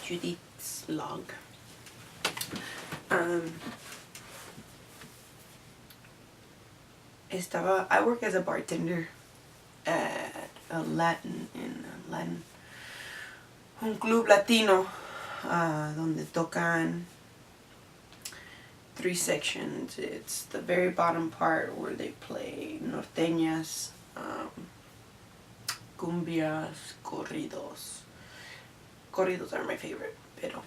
Judith's log. I work as a bartender at un club latino, donde tocan 3 sections. It's the very bottom part where they play norteñas, cumbias, corridos. Corridos are my favorite, pero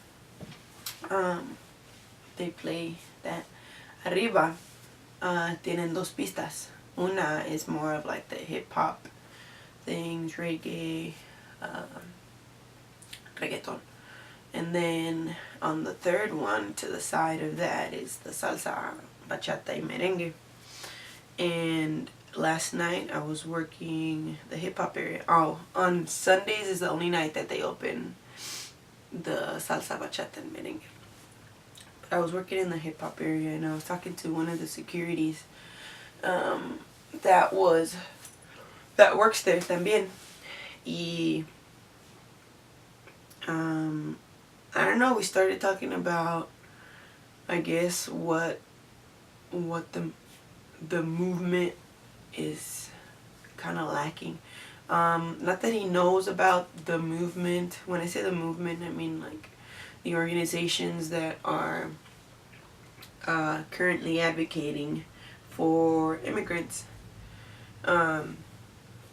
they play that. Arriba tienen 2 pistas. Una is more of like the hip hop things, reggae, reggaeton. And then on the 3rd one to the side of that is the salsa, bachata, y merengue. And last night I was working the hip hop area. Oh, on Sundays is the only night that they open the salsa, bachata, and merengue. But I was working in the hip hop area, and I was talking to one of the securities that works there también. Y I don't know, we started talking about, I guess, what the movement is kind of lacking. Not that he knows about the movement. When I say the movement, I mean like the organizations that are currently advocating for immigrants. And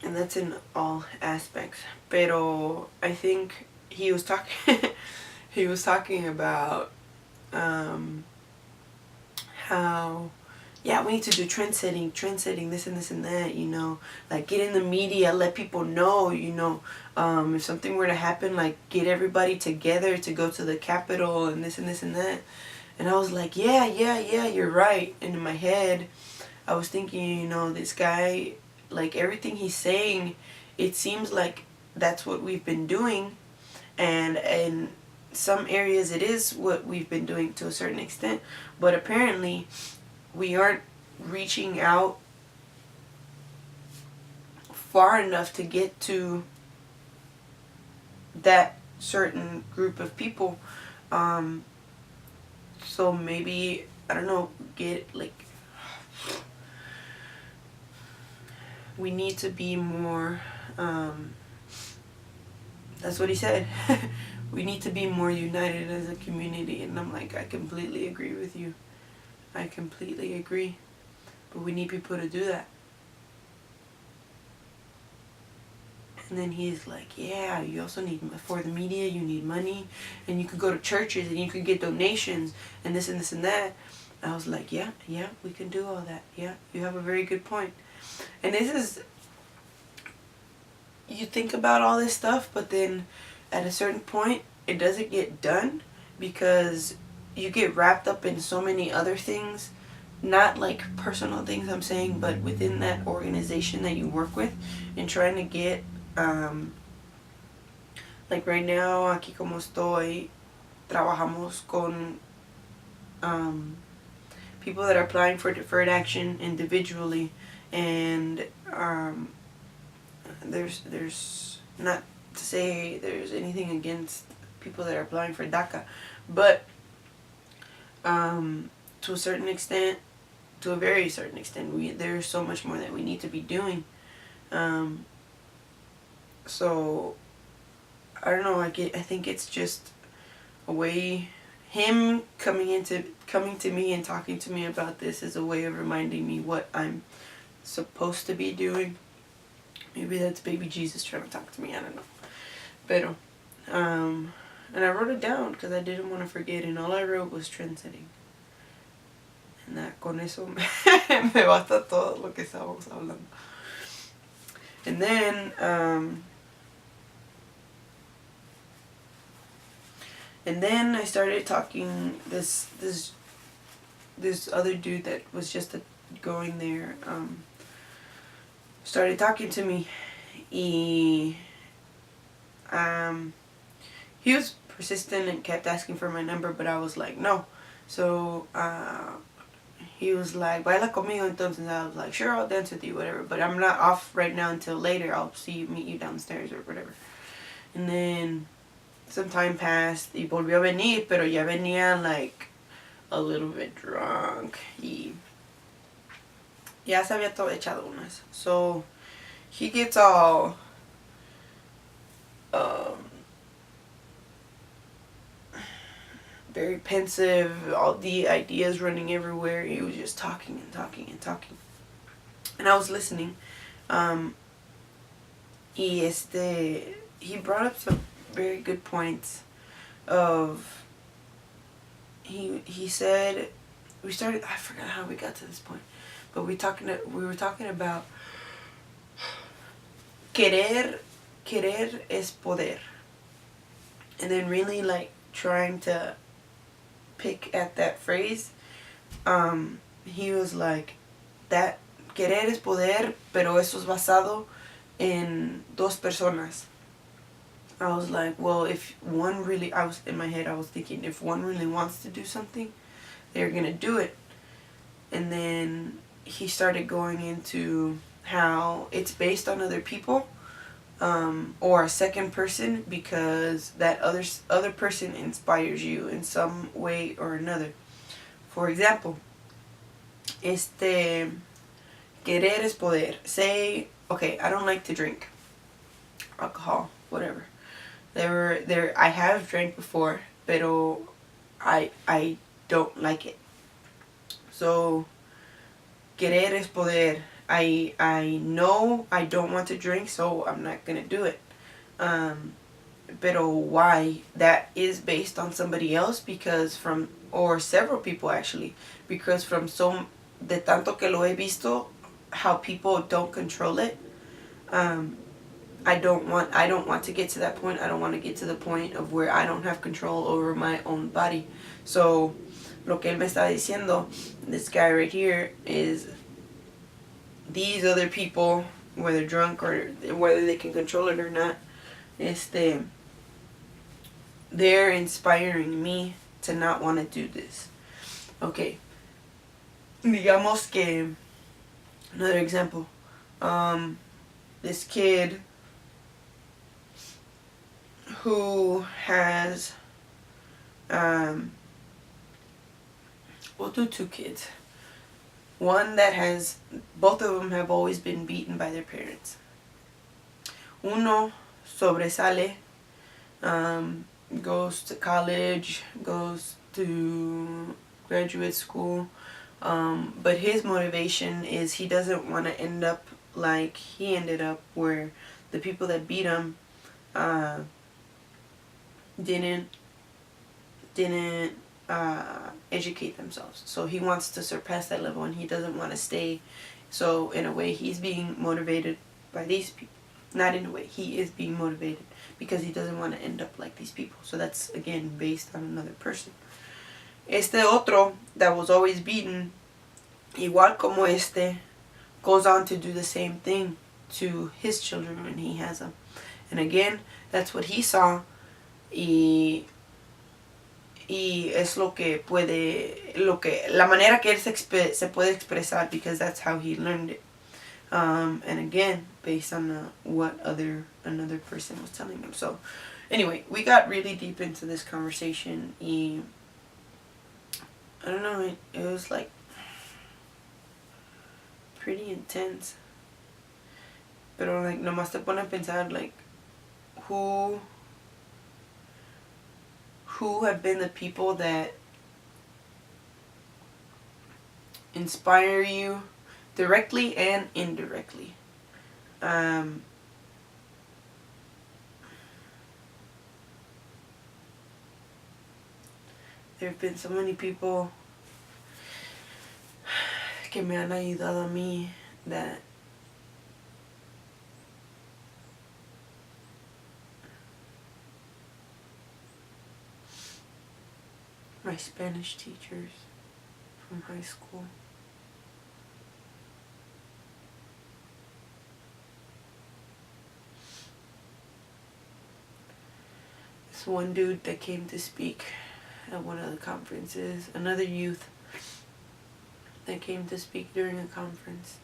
that's in all aspects. Pero I think he was talking about how, yeah, we need to do trend setting, this and this and that, you know, like get in the media, let people know, you know, if something were to happen, like get everybody together to go to the Capitol and this and this and that. And I was like, yeah, you're right. And in my head, I was thinking, you know, this guy, like everything he's saying, it seems like that's what we've been doing. And in some areas it is what we've been doing to a certain extent. But apparently we aren't reaching out far enough to get to that certain group of people. So maybe, I don't know, we need to be more, that's what he said. We need to be more united as a community. And I'm like, I completely agree with you. I completely agree. But we need people to do that. And then he's like, yeah, you also need, for the media, you need money. And you could go to churches and you could get donations and this and this and that. I was like, yeah, we can do all that. Yeah, you have a very good point. And this is, you think about all this stuff, but then at a certain point, it doesn't get done because you get wrapped up in so many other things. Not like personal things I'm saying, but within that organization that you work with, and trying to get, like right now, aquí como estoy, trabajamos con people that are applying for deferred action individually, and there's not to say there's anything against people that are applying for DACA, but to a certain extent, to a very certain extent, there's so much more that we need to be doing. So I don't know, I think it's just a way, him coming to me and talking to me about this is a way of reminding me what I'm supposed to be doing. Maybe that's baby Jesus trying to talk to me, I don't know. Pero, and I wrote it down because I didn't want to forget, and all I wrote was trend setting. And that, con eso me basta todo lo que estábamos hablando. And then I started talking, this other dude that was just going there, started talking to me. He was persistent and kept asking for my number, but I was like, no. So he was like, baila conmigo entonces. I was like, sure, I'll dance with you, whatever. But I'm not off right now until later. I'll meet you downstairs or whatever. And then some time passed y volvió a venir, pero ya venía like a little bit drunk. Y ya se había todo echado unas. So he gets all very pensive, all the ideas running everywhere. He was just talking and talking and talking. And I was listening. Y he brought up some very good points of, he said, we started, I forgot how we got to this point, but we were talking about querer es poder. And then really like trying to pick at that phrase. He was like, that querer es poder, pero eso es basado en dos personas. I was like, well, if one really, I was in my head, I was thinking, if one really wants to do something, they're gonna do it. And then he started going into how it's based on other people, or a second person, because that other person inspires you in some way or another. For example, querer es poder. Say, okay, I don't like to drink alcohol, whatever. I have drank before, pero I don't like it. So, querer es poder. I know I don't want to drink, so I'm not gonna do it. Pero why? That is based on somebody else, or several people actually, because de tanto que lo he visto, how people don't control it. I don't want to get to that point. I don't want to get to the point of where I don't have control over my own body. So, lo que él me está diciendo, this guy right here, is these other people, whether drunk or whether they can control it or not, they're inspiring me to not want to do this. Okay. Digamos que, another example, this kid who has, we'll do two kids. One that has, both of them have always been beaten by their parents. Uno sobresale, goes to college, goes to graduate school, but his motivation is he doesn't want to end up like he ended up, where the people that beat him didn't educate themselves. So he wants to surpass that level, and he doesn't want to stay. So in a way, he's being motivated by these people. Not in a way, he is being motivated because he doesn't want to end up like these people. So that's, again, based on another person. Otro that was always beaten, igual como goes on to do the same thing to his children when he has them. And again, that's what he saw, y es la manera que él se puede expresar, because that's how he learned it. And again, based on what another person was telling him. So anyway, we got really deep into this conversation, y I don't know, it was like pretty intense. Pero like nomás te pone a pensar, like, who have been the people that inspire you directly and indirectly. There have been so many people que me han ayudado a mí, that my Spanish teachers from high school. This one dude that came to speak at one of the conferences, another youth, that came to speak during a conference,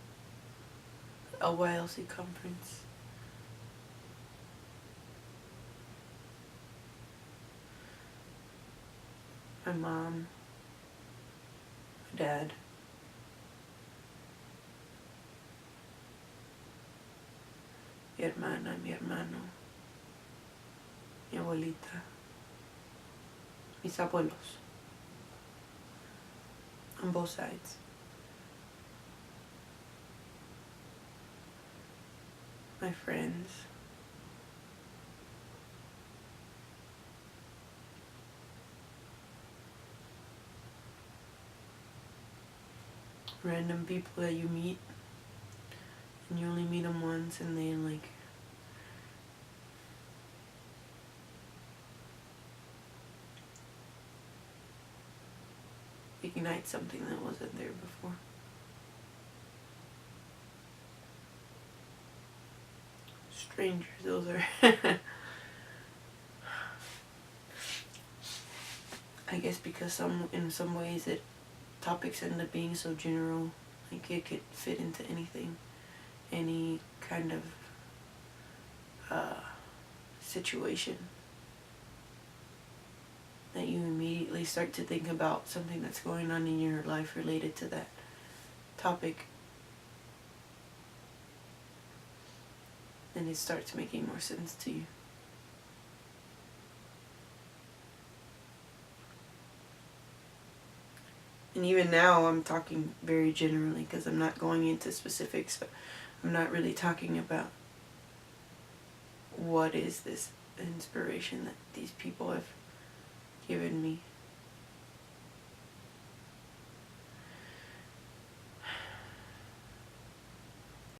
a YLC conference. My mom, my dad, mi hermana, mi hermano, mi abuelita, mis abuelos, on both sides. My friends. Random people that you meet, and you only meet them once, and they like ignite something that wasn't there before. Strangers, those are I guess because in some ways topics end up being so general, like it could fit into anything, any kind of situation, that you immediately start to think about something that's going on in your life related to that topic, and it starts making more sense to you. And even now I'm talking very generally because I'm not going into specifics, but I'm not really talking about what is this inspiration that these people have given me.